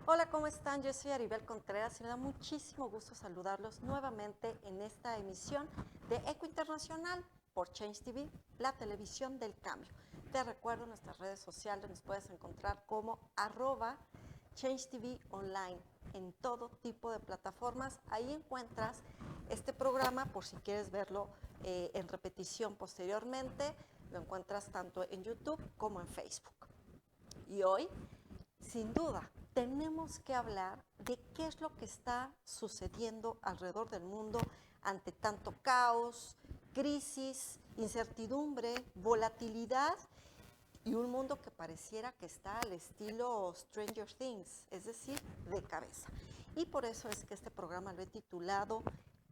Hola, ¿cómo están? Yo soy Aribel Contreras y me da muchísimo gusto saludarlos nuevamente en esta emisión de Eco Internacional por Change TV, la televisión del cambio. Te recuerdo nuestras redes sociales, nos puedes encontrar como @Change TV Online en todo tipo de plataformas. Ahí encuentras este programa por si quieres verlo en repetición posteriormente. Lo encuentras tanto en YouTube como en Facebook. Y hoy, sin duda, tenemos que hablar de qué es lo que está sucediendo alrededor del mundo ante tanto caos, crisis, incertidumbre, volatilidad y un mundo que pareciera que está al estilo Stranger Things, es decir, de cabeza. Y por eso es que este programa lo he titulado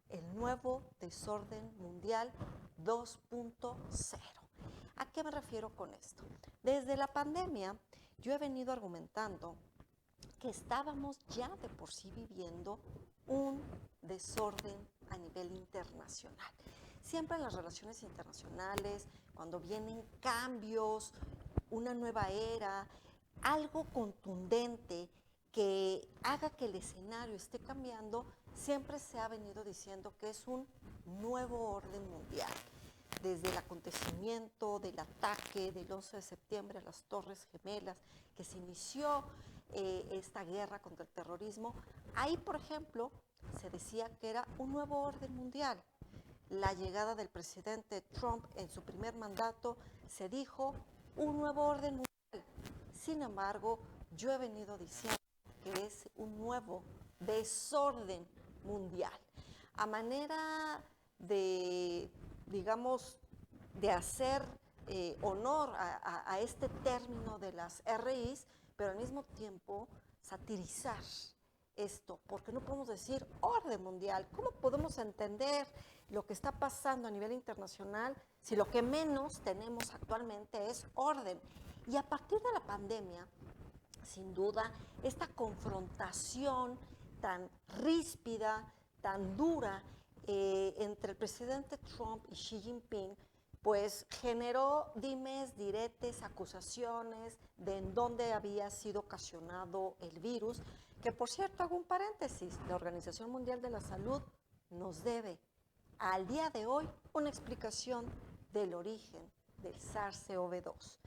El nuevo desorden mundial 2.0. ¿A qué me refiero con esto? Desde la pandemia yo he venido argumentando que estábamos ya de por sí viviendo un desorden a nivel internacional. Siempre en las relaciones internacionales, cuando vienen cambios, una nueva era, algo contundente que haga que el escenario esté cambiando, siempre se ha venido diciendo que es un nuevo orden mundial. Desde el acontecimiento del ataque del 11 de septiembre a las Torres Gemelas, que se inició esta guerra contra el terrorismo, ahí, por ejemplo, se decía que era un nuevo orden mundial. La llegada del presidente Trump en su primer mandato se dijo un nuevo orden mundial. Sin embargo, yo he venido diciendo que es un nuevo desorden mundial. A manera de, digamos, de hacer honor a este término de las RIs, pero al mismo tiempo satirizar esto, porque no podemos decir orden mundial. ¿Cómo podemos entender lo que está pasando a nivel internacional si lo que menos tenemos actualmente es orden? Y a partir de la pandemia, sin duda, esta confrontación tan ríspida, tan dura entre el presidente Trump y Xi Jinping, pues generó dimes, diretes, acusaciones de en dónde había sido ocasionado el virus, que por cierto, hago un paréntesis, la Organización Mundial de la Salud nos debe al día de hoy una explicación del origen del SARS-CoV-2.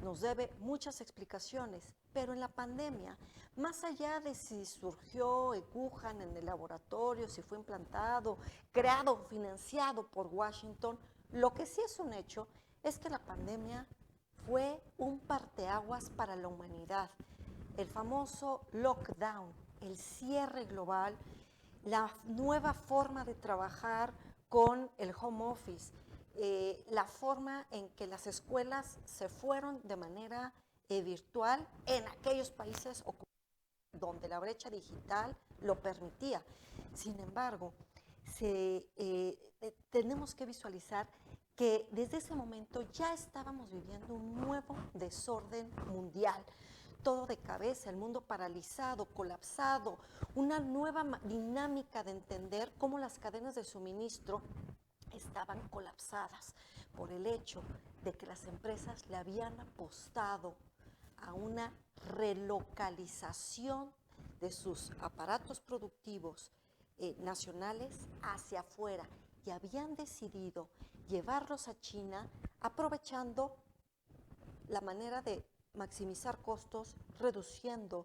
Nos debe muchas explicaciones, pero en la pandemia, más allá de si surgió en Wuhan en el laboratorio, si fue implantado, creado, financiado por Washington, lo que sí es un hecho es que la pandemia fue un parteaguas para la humanidad. El famoso lockdown, el cierre global, la nueva forma de trabajar con el home office, la forma en que las escuelas se fueron de manera virtual en aquellos países donde la brecha digital lo permitía. Sin embargo, tenemos que visualizar que desde ese momento ya estábamos viviendo un nuevo desorden mundial. Todo de cabeza, el mundo paralizado, colapsado, una nueva dinámica de entender cómo las cadenas de suministro estaban colapsadas por el hecho de que las empresas le habían apostado a una relocalización de sus aparatos productivos nacionales hacia afuera y habían decidido llevarlos a China aprovechando la manera de maximizar costos, reduciendo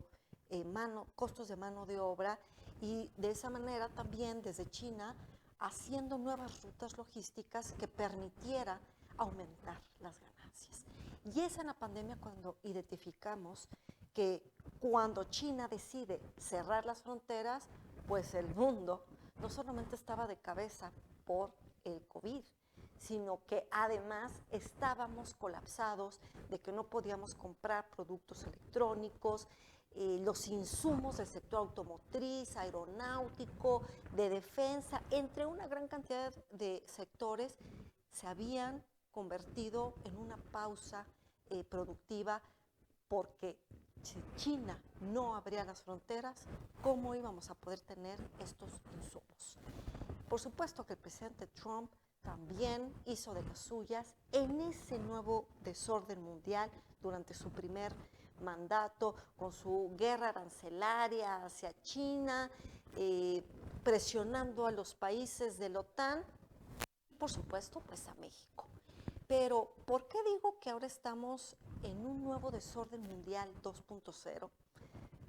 costos de mano de obra y de esa manera también desde China haciendo nuevas rutas logísticas que permitiera aumentar las ganancias. Y es en la pandemia cuando identificamos que cuando China decide cerrar las fronteras, pues el mundo no solamente estaba de cabeza por el COVID, sino que además estábamos colapsados de que no podíamos comprar productos electrónicos, los insumos del sector automotriz, aeronáutico, de defensa, entre una gran cantidad de sectores, se habían convertido en una pausa productiva porque si China no abría las fronteras, ¿cómo íbamos a poder tener estos insumos? Por supuesto que el presidente Trump también hizo de las suyas en ese nuevo desorden mundial durante su primer mandato, con su guerra arancelaria hacia China, presionando a los países de la OTAN y, por supuesto, pues a México. Pero, ¿por qué digo que ahora estamos en un nuevo desorden mundial 2.0?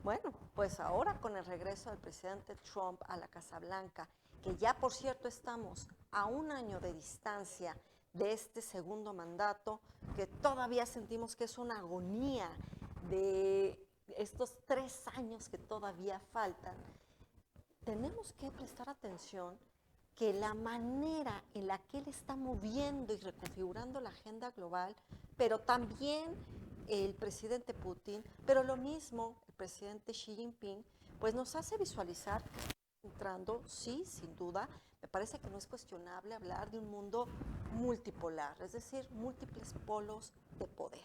Bueno, pues ahora con el regreso del presidente Trump a la Casa Blanca, que ya por cierto estamos a un año de distancia de este segundo mandato, que todavía sentimos que es una agonía de estos 3 años que todavía faltan, tenemos que prestar atención que la manera en la que él está moviendo y reconfigurando la agenda global, pero también el presidente Putin, pero lo mismo el presidente Xi Jinping, pues nos hace visualizar entrando, sí, sin duda, me parece que no es cuestionable hablar de un mundo multipolar, es decir, múltiples polos de poder.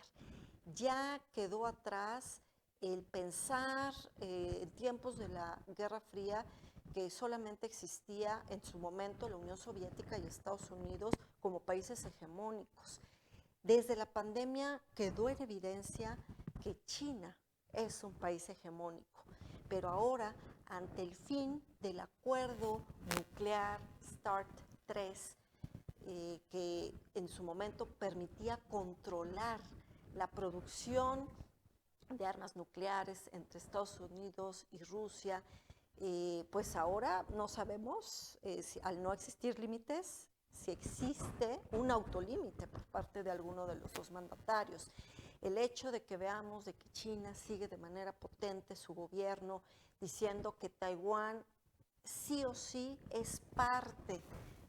Ya quedó atrás el pensar en tiempos de la Guerra Fría que solamente existía en su momento la Unión Soviética y Estados Unidos como países hegemónicos. Desde la pandemia quedó en evidencia que China es un país hegemónico, pero ahora, ante el fin del acuerdo nuclear START 3, que en su momento permitía controlar la producción de armas nucleares entre Estados Unidos y Rusia, pues ahora no sabemos, si, al no existir límites, si existe un autolímite por parte de alguno de los dos mandatarios. El hecho de que veamos de que China sigue de manera potente su gobierno diciendo que Taiwán sí o sí es parte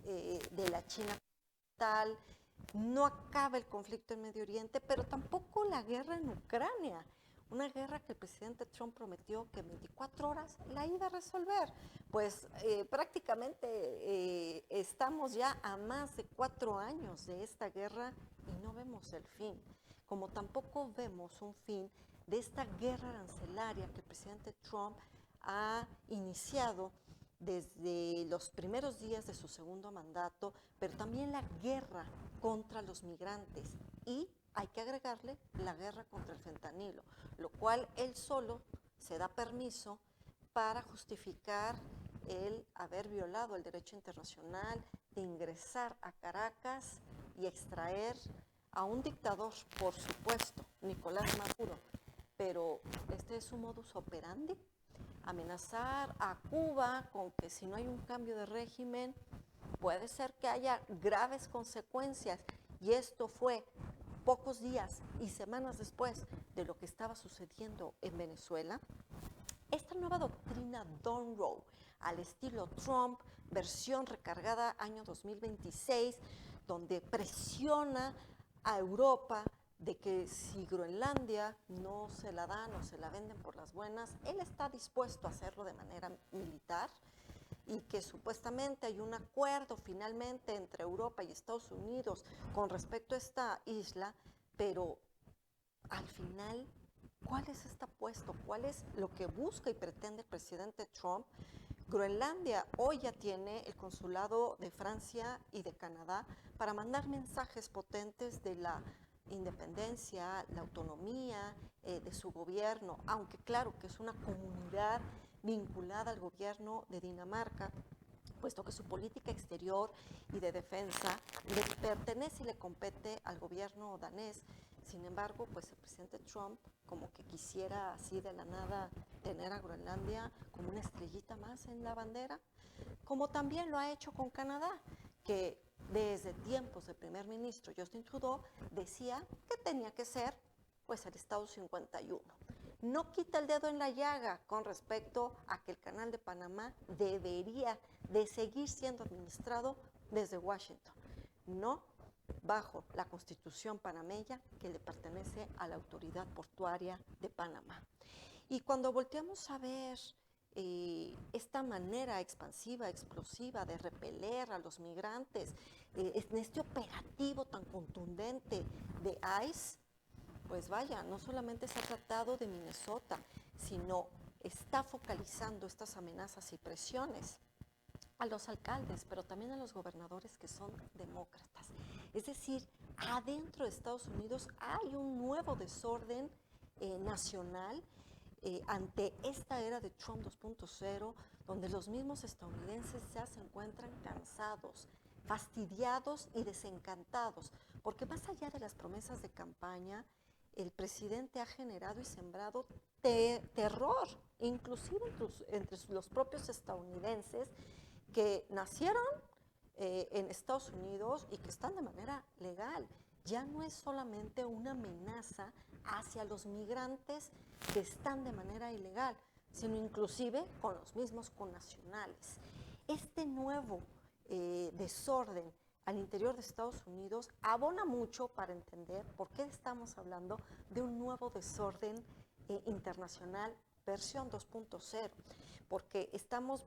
de la China tal, no acaba el conflicto en Medio Oriente, pero tampoco la guerra en Ucrania. Una guerra que el presidente Trump prometió que en 24 horas la iba a resolver. Pues prácticamente estamos ya a más de 4 años de esta guerra y no vemos el fin. Como tampoco vemos un fin de esta guerra arancelaria que el presidente Trump ha iniciado desde los primeros días de su segundo mandato, pero también la guerra contra los migrantes y hay que agregarle la guerra contra el fentanilo, lo cual él solo se da permiso para justificar el haber violado el derecho internacional de ingresar a Caracas y extraer a un dictador, por supuesto, Nicolás Maduro, pero este es su modus operandi, amenazar a Cuba con que si no hay un cambio de régimen puede ser que haya graves consecuencias y esto fue pocos días y semanas después de lo que estaba sucediendo en Venezuela. Esta nueva doctrina Don't Roll, al estilo Trump, versión recargada año 2026, donde presiona a Europa de que si Groenlandia no se la dan o se la venden por las buenas, él está dispuesto a hacerlo de manera militar y que supuestamente hay un acuerdo finalmente entre Europa y Estados Unidos con respecto a esta isla, pero al final, ¿cuál es este apuesto? ¿Cuál es lo que busca y pretende el presidente Trump? Groenlandia hoy ya tiene el consulado de Francia y de Canadá para mandar mensajes potentes de la independencia, la autonomía de su gobierno, aunque claro que es una comunidad vinculada al gobierno de Dinamarca, puesto que su política exterior y de defensa le pertenece y le compete al gobierno danés. Sin embargo, pues el presidente Trump como que quisiera así de la nada tener a Groenlandia como una estrellita más en la bandera, como también lo ha hecho con Canadá, que desde tiempos del primer ministro Justin Trudeau decía que tenía que ser pues el Estado 51. No quita el dedo en la llaga con respecto a que el Canal de Panamá debería de seguir siendo administrado desde Washington, no bajo la Constitución panameña que le pertenece a la Autoridad Portuaria de Panamá. Y cuando volteamos a ver esta manera expansiva, explosiva de repeler a los migrantes, en este operativo tan contundente de ICE, pues vaya, no solamente se ha tratado de Minnesota, sino está focalizando estas amenazas y presiones a los alcaldes, pero también a los gobernadores que son demócratas. Es decir, adentro de Estados Unidos hay un nuevo desorden nacional ante esta era de Trump 2.0, donde los mismos estadounidenses ya se encuentran cansados, fastidiados y desencantados, porque más allá de las promesas de campaña, el presidente ha generado y sembrado terror, inclusive entre los propios estadounidenses que nacieron en Estados Unidos y que están de manera legal. Ya no es solamente una amenaza hacia los migrantes que están de manera ilegal, sino inclusive con los mismos connacionales. Este nuevo desorden al interior de Estados Unidos abona mucho para entender por qué estamos hablando de un nuevo desorden internacional versión 2.0, porque estamos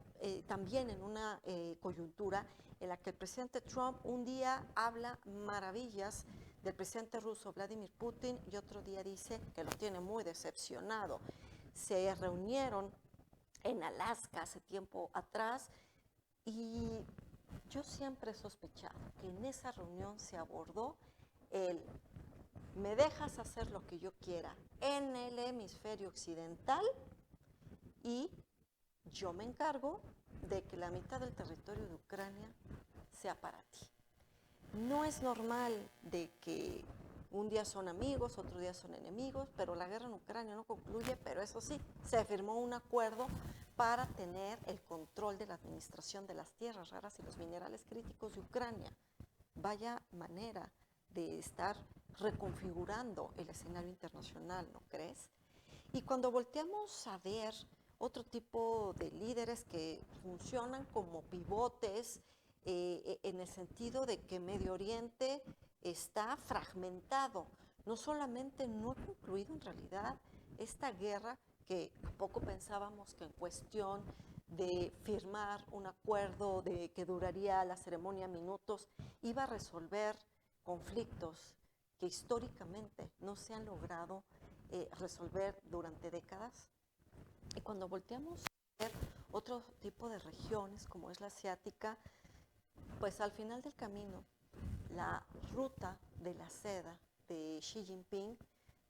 también en una coyuntura en la que el presidente Trump un día habla maravillas del presidente ruso Vladimir Putin y otro día dice que lo tiene muy decepcionado. Se reunieron en Alaska hace tiempo atrás y yo siempre he sospechado que en esa reunión se abordó el me dejas hacer lo que yo quiera en el hemisferio occidental y yo me encargo de que la mitad del territorio de Ucrania sea para ti. No es normal de que un día son amigos, otro día son enemigos, pero la guerra en Ucrania no concluye, pero eso sí, se firmó un acuerdo para tener el control de la administración de las tierras raras y los minerales críticos de Ucrania. Vaya manera de estar reconfigurando el escenario internacional, ¿no crees? Y cuando volteamos a ver otro tipo de líderes que funcionan como pivotes en el sentido de que Medio Oriente está fragmentado, no solamente no ha concluido en realidad esta guerra que poco pensábamos que en cuestión de firmar un acuerdo de que duraría la ceremonia minutos iba a resolver conflictos que históricamente no se han logrado resolver durante décadas. Y cuando volteamos a ver otro tipo de regiones como es la asiática, pues al final del camino la ruta de la seda de Xi Jinping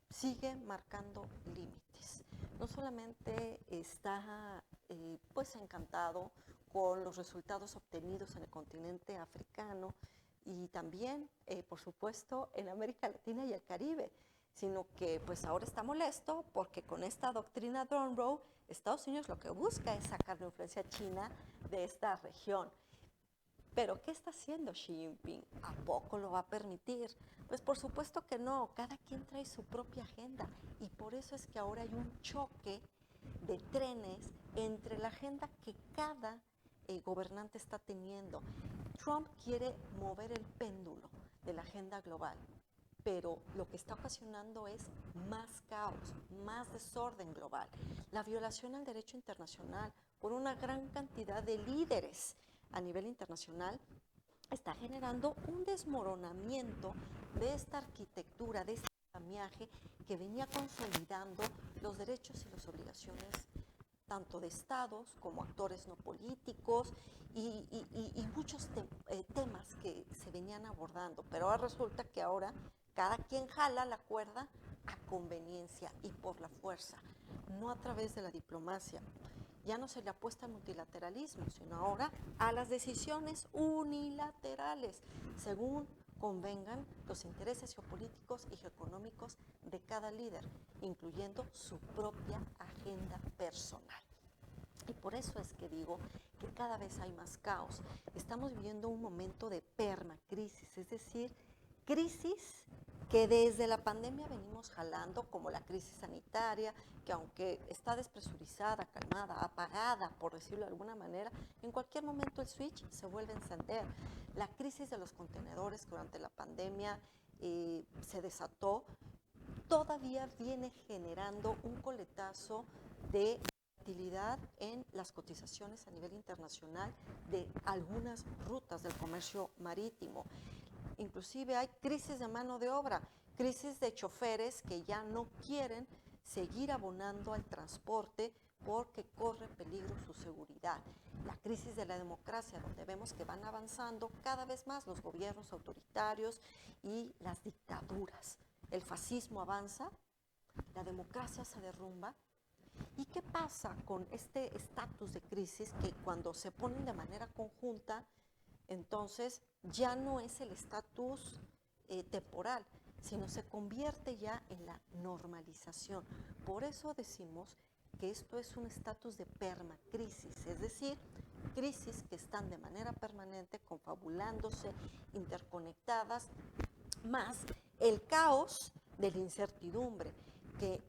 sigue marcando límites. No solamente está pues encantado con los resultados obtenidos en el continente africano y también, por supuesto, en América Latina y el Caribe, sino que pues ahora está molesto porque con esta doctrina Monroe, Estados Unidos lo que busca es sacar la influencia china de esta región. Pero ¿qué está haciendo Xi Jinping? ¿A poco lo va a permitir? Pues por supuesto que no, cada quien trae su propia agenda y por eso es que ahora hay un choque de trenes entre la agenda que cada gobernante está teniendo. Trump quiere mover el péndulo de la agenda global, pero lo que está ocasionando es más caos, más desorden global, la violación al derecho internacional por una gran cantidad de líderes a nivel internacional está generando un desmoronamiento de esta arquitectura, de este andamiaje que venía consolidando los derechos y las obligaciones tanto de estados como actores no políticos y muchos temas que se venían abordando. Pero ahora resulta que ahora cada quien jala la cuerda a conveniencia y por la fuerza, no a través de la diplomacia. Ya no se le apuesta al multilateralismo, sino ahora a las decisiones unilaterales, según convengan los intereses geopolíticos y geoeconómicos de cada líder, incluyendo su propia agenda personal. Y por eso es que digo que cada vez hay más caos. Estamos viviendo un momento de permacrisis, es decir, crisis que desde la pandemia venimos jalando, como la crisis sanitaria, que aunque está despresurizada, calmada, apagada, por decirlo de alguna manera, en cualquier momento el switch se vuelve a encender. La crisis de los contenedores que durante la pandemia se desató, todavía viene generando un coletazo de volatilidad en las cotizaciones a nivel internacional de algunas rutas del comercio marítimo. Inclusive hay crisis de mano de obra, crisis de choferes que ya no quieren seguir abonando al transporte porque corre peligro su seguridad. La crisis de la democracia, donde vemos que van avanzando cada vez más los gobiernos autoritarios y las dictaduras. El fascismo avanza la democracia se derrumba. ¿Y qué pasa con este estatus de crisis que cuando se ponen de manera conjunta, entonces ya no es el estatus temporal, sino se convierte ya en la normalización? Por eso decimos que esto es un estatus de permacrisis, es decir, crisis que están de manera permanente, confabulándose, interconectadas, más el caos de la incertidumbre, que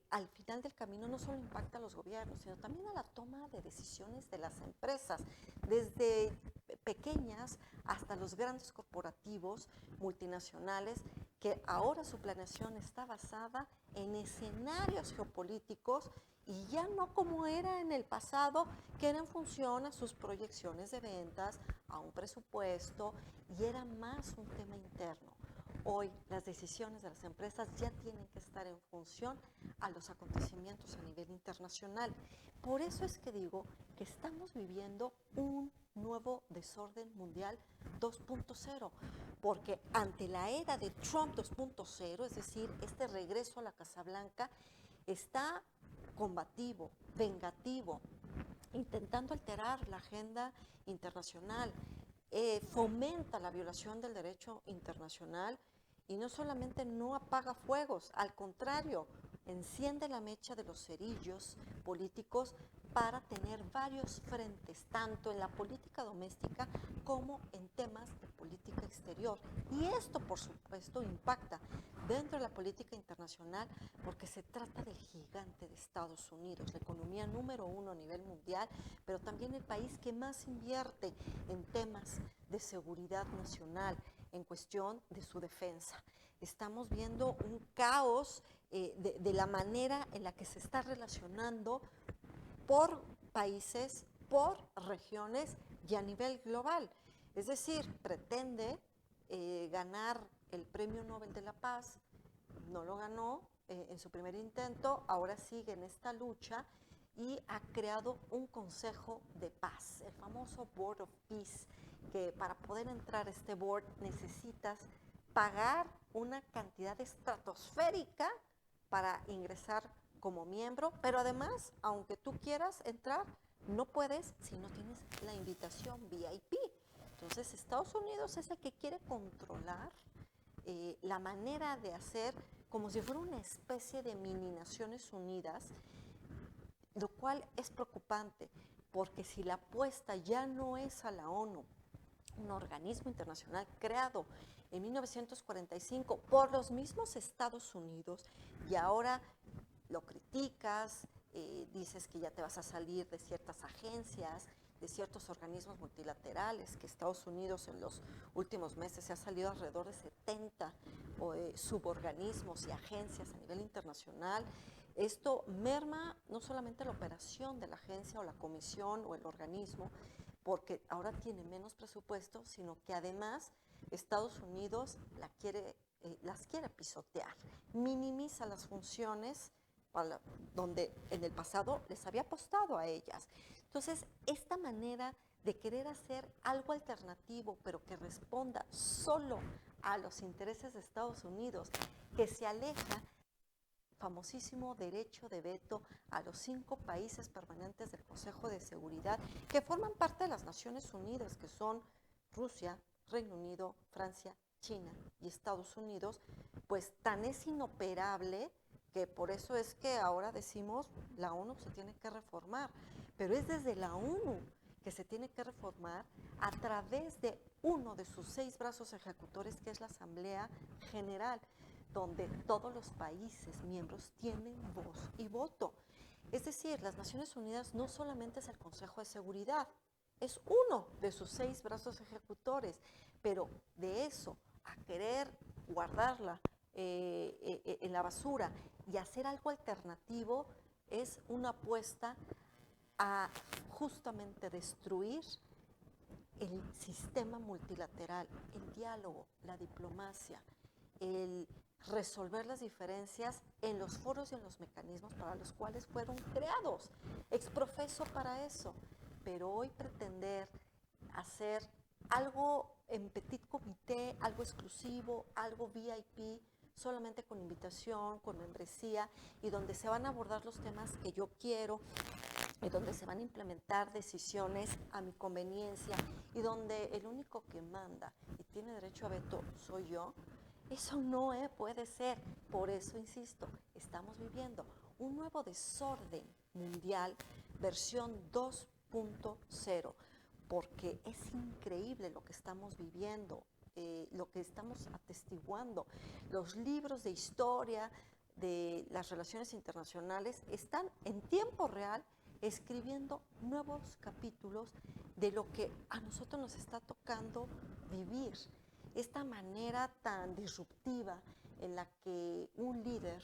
al final del camino no solo impacta a los gobiernos, sino también a la toma de decisiones de las empresas, desde pequeñas hasta los grandes corporativos multinacionales, que ahora su planeación está basada en escenarios geopolíticos y ya no como era en el pasado, que era en función a sus proyecciones de ventas, a un presupuesto, y era más un tema interno. Hoy las decisiones de las empresas ya tienen que estar en función a los acontecimientos a nivel internacional. Por eso es que digo que estamos viviendo un nuevo desorden mundial 2.0, porque ante la era de Trump 2.0, es decir, este regreso a la Casa Blanca, está combativo, vengativo, intentando alterar la agenda internacional, fomenta la violación del derecho internacional y no solamente no apaga fuegos, al contrario, enciende la mecha de los cerillos políticos para tener varios frentes, tanto en la política doméstica como en temas de política exterior. Y esto, por supuesto, impacta dentro de la política internacional porque se trata del gigante de Estados Unidos, la economía número 1 a nivel mundial, pero también el país que más invierte en temas de seguridad nacional, en cuestión de su defensa. Estamos viendo un caos de la manera en la que se está relacionando por países, por regiones y a nivel global. Es decir, pretende ganar el Premio Nobel de la Paz, no lo ganó en su primer intento, ahora sigue en esta lucha y ha creado un Consejo de Paz, el famoso Board of Peace, que para poder entrar a este board necesitas pagar una cantidad estratosférica para ingresar como miembro, pero además, aunque tú quieras entrar, no puedes si no tienes la invitación VIP. Entonces, Estados Unidos es el que quiere controlar la manera de hacer como si fuera una especie de mini Naciones Unidas, lo cual es preocupante, porque si la apuesta ya no es a la ONU, un organismo internacional creado en 1945 por los mismos Estados Unidos, y ahora lo criticas, dices que ya te vas a salir de ciertas agencias, de ciertos organismos multilaterales, que Estados Unidos en los últimos meses se ha salido alrededor de 70 suborganismos y agencias a nivel internacional. Esto merma no solamente la operación de la agencia o la comisión o el organismo, porque ahora tiene menos presupuesto, sino que además Estados Unidos las quiere pisotear, minimiza las funciones donde en el pasado les había apostado a ellas. Entonces, esta manera de querer hacer algo alternativo, pero que responda solo a los intereses de Estados Unidos, que se aleja del famosísimo derecho de veto a los 5 países permanentes del Consejo de Seguridad, que forman parte de las Naciones Unidas, que son Rusia, Reino Unido, Francia, China y Estados Unidos, pues tan es inoperable que por eso es que ahora decimos la ONU se tiene que reformar, pero es desde la ONU que se tiene que reformar a través de uno de sus 6 brazos ejecutores, que es la Asamblea General, donde todos los países miembros tienen voz y voto. Es decir, las Naciones Unidas no solamente es el Consejo de Seguridad, es uno de sus 6 brazos ejecutores, pero de eso a querer guardarla en la basura y hacer algo alternativo es una apuesta a justamente destruir el sistema multilateral, el diálogo, la diplomacia, el resolver las diferencias en los foros y en los mecanismos para los cuales fueron creados, exprofeso para eso. Pero hoy pretender hacer algo en petit comité, algo exclusivo, algo VIP, solamente con invitación, con membresía, y donde se van a abordar los temas que yo quiero, y donde se van a implementar decisiones a mi conveniencia, y donde el único que manda y tiene derecho a veto soy yo, eso no puede ser. Por eso, insisto, estamos viviendo un nuevo desorden mundial, versión 2.0, porque es increíble lo que estamos viviendo, lo que estamos atestiguando. Los libros de historia de las relaciones internacionales están en tiempo real escribiendo nuevos capítulos de lo que a nosotros nos está tocando vivir. Esta manera tan disruptiva en la que un líder,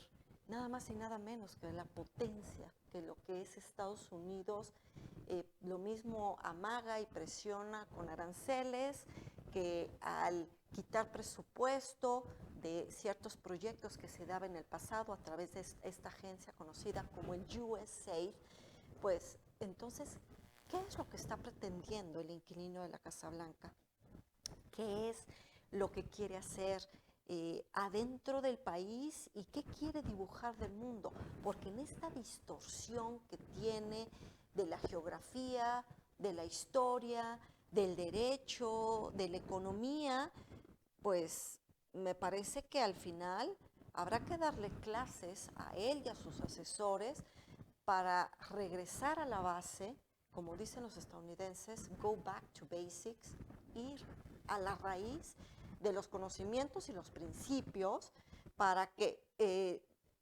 nada más y nada menos que la potencia, que lo que es Estados Unidos, lo mismo amaga y presiona con aranceles, que al quitar presupuesto de ciertos proyectos que se daban en el pasado a través de esta agencia conocida como el USAID, pues entonces, ¿qué es lo que está pretendiendo el inquilino de la Casa Blanca? ¿Qué es lo que quiere hacer adentro del país y qué quiere dibujar del mundo? Porque en esta distorsión que tiene de la geografía, de la historia, del derecho, de la economía, pues me parece que al final habrá que darle clases a él y a sus asesores para regresar a la base, como dicen los estadounidenses, go back to basics, ir a la raíz de los conocimientos y los principios para que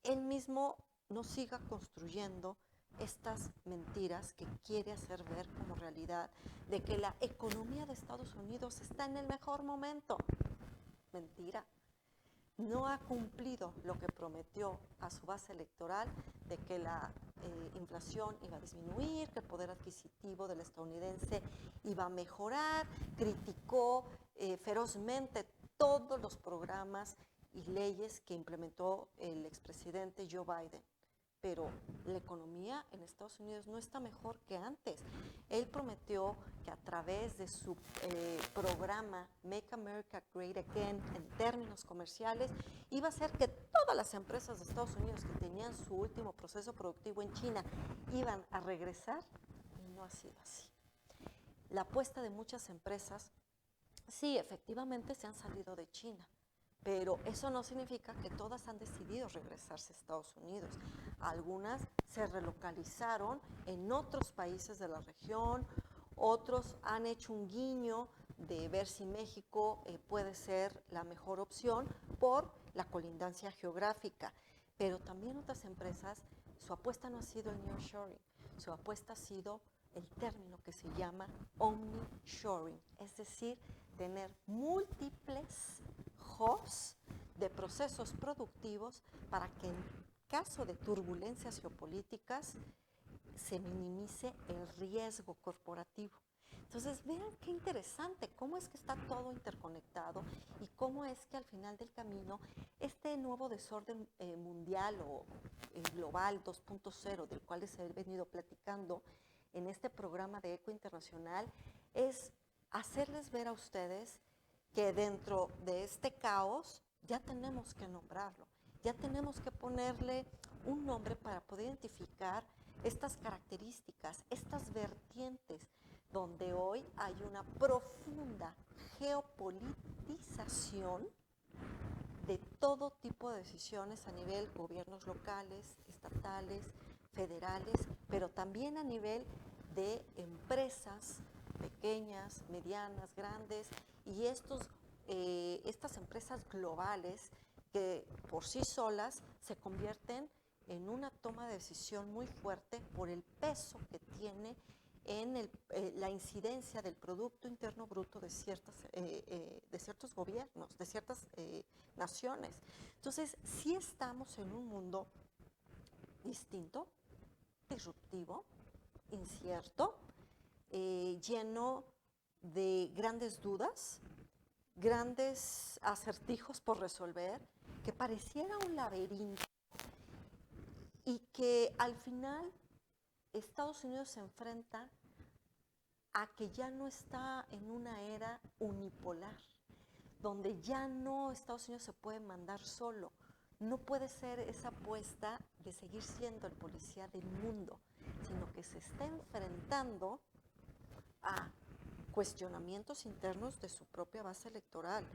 él mismo no siga construyendo estas mentiras que quiere hacer ver como realidad de que la economía de Estados Unidos está en el mejor momento. Mentira. No ha cumplido lo que prometió a su base electoral de que la inflación iba a disminuir, que el poder adquisitivo del estadounidense iba a mejorar, criticó ferozmente todos los programas y leyes que implementó el expresidente Joe Biden. Pero la economía en Estados Unidos no está mejor que antes. Él prometió que a través de su programa Make America Great Again en términos comerciales, iba a hacer que todas las empresas de Estados Unidos que tenían su último proceso productivo en China iban a regresar, y no ha sido así. La apuesta de muchas empresas, sí, efectivamente se han salido de China, pero eso no significa que todas han decidido regresarse a Estados Unidos. Algunas se relocalizaron en otros países de la región, otros han hecho un guiño de ver si México puede ser la mejor opción por la colindancia geográfica. Pero también otras empresas, su apuesta no ha sido el nearshoring, su apuesta ha sido el término que se llama omnishoring, es decir, tener múltiples hubs de procesos productivos para que en caso de turbulencias geopolíticas se minimice el riesgo corporativo. Entonces, vean qué interesante, cómo es que está todo interconectado y cómo es que al final del camino este nuevo desorden mundial o global 2.0 del cual les he venido platicando en este programa de ECO Internacional es hacerles ver a ustedes que dentro de este caos ya tenemos que nombrarlo, ya tenemos que ponerle un nombre para poder identificar estas características, estas vertientes, donde hoy hay una profunda geopolitización de todo tipo de decisiones a nivel gobiernos locales, estatales, federales, pero también a nivel de empresas pequeñas, medianas, grandes, y estas empresas globales que por sí solas se convierten en una toma de decisión muy fuerte por el peso que tiene en la incidencia del Producto Interno Bruto de ciertos gobiernos, de ciertas naciones. Entonces, sí estamos en un mundo distinto, disruptivo, incierto, lleno de grandes dudas, grandes acertijos por resolver, que pareciera un laberinto y que al final Estados Unidos se enfrenta a que ya no está en una era unipolar, donde ya no Estados Unidos se puede mandar solo. No puede ser esa apuesta de seguir siendo el policía del mundo, sino que se está enfrentando a cuestionamientos internos de su propia base electoral,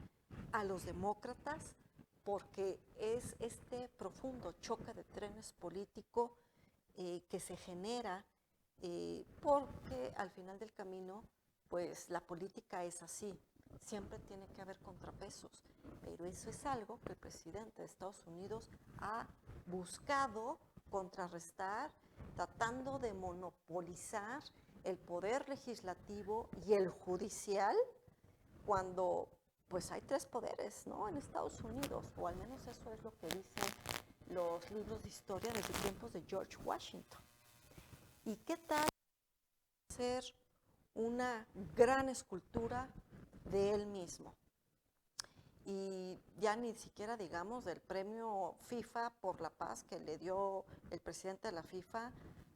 a los demócratas, porque es este profundo choque de trenes político que se genera porque al final del camino, pues la política es así, siempre tiene que haber contrapesos, pero eso es algo que el presidente de Estados Unidos ha buscado contrarrestar, tratando de monopolizar el poder legislativo y el judicial, cuando pues hay tres poderes, ¿no? En Estados Unidos, o al menos eso es lo que dicen los libros de historia desde tiempos de George Washington. ¿Y qué tal hacer una gran escultura de él mismo? Y ya ni siquiera digamos del premio FIFA por la paz que le dio el presidente de la FIFA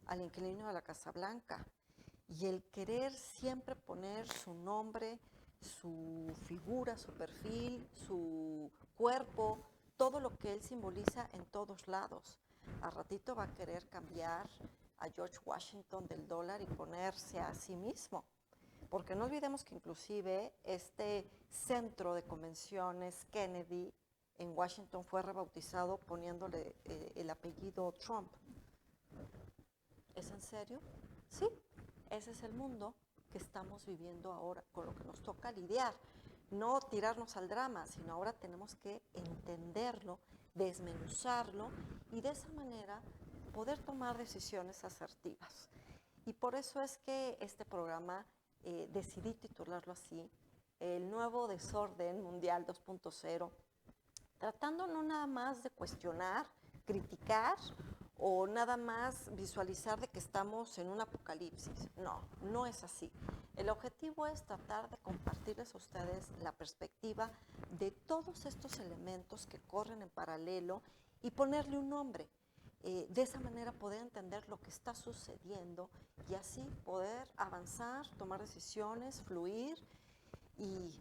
al inquilino de la Casa Blanca. Y el querer siempre poner su nombre, su figura, su perfil, su cuerpo, todo lo que él simboliza en todos lados. A ratito va a querer cambiar a George Washington del dólar y ponerse a sí mismo. Porque no olvidemos que inclusive este centro de convenciones Kennedy en Washington fue rebautizado poniéndole el apellido Trump. ¿Es en serio? Sí, ese es el mundo que estamos viviendo ahora, con lo que nos toca lidiar. No tirarnos al drama, sino ahora tenemos que entenderlo, desmenuzarlo y de esa manera poder tomar decisiones asertivas. Y por eso es que este programa decidí titularlo así, El nuevo desorden mundial 2.0, tratando no nada más de cuestionar, criticar o nada más visualizar de que estamos en un apocalipsis. No, no es así. El objetivo es tratar de compartirles a ustedes la perspectiva de todos estos elementos que corren en paralelo y ponerle un nombre. De esa manera poder entender lo que está sucediendo y así poder avanzar, tomar decisiones, fluir y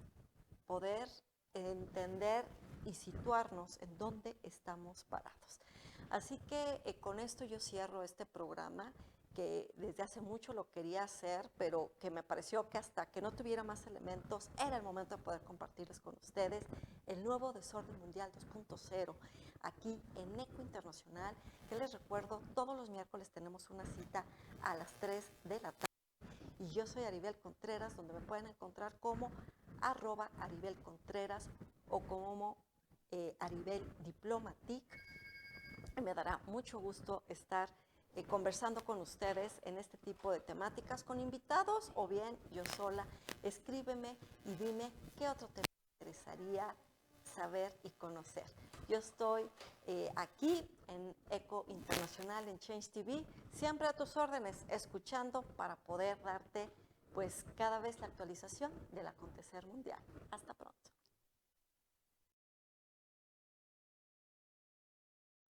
poder entender y situarnos en dónde estamos parados. Así que con esto yo cierro este programa que desde hace mucho lo quería hacer, pero que me pareció que hasta que no tuviera más elementos era el momento de poder compartirles con ustedes el nuevo desorden mundial 2.0 aquí en ECO Internacional, que les recuerdo, todos los miércoles tenemos una cita a las 3 de la tarde. Y yo soy Aribel Contreras, donde me pueden encontrar como @AribelContreras o como Aribel Diplomatic. Me dará mucho gusto estar conversando con ustedes en este tipo de temáticas con invitados o bien yo sola. Escríbeme y dime qué otro tema te interesaría saber y conocer. Yo estoy aquí en ECO Internacional, en Change TV, siempre a tus órdenes, escuchando para poder darte pues cada vez la actualización del acontecer mundial. Hasta pronto.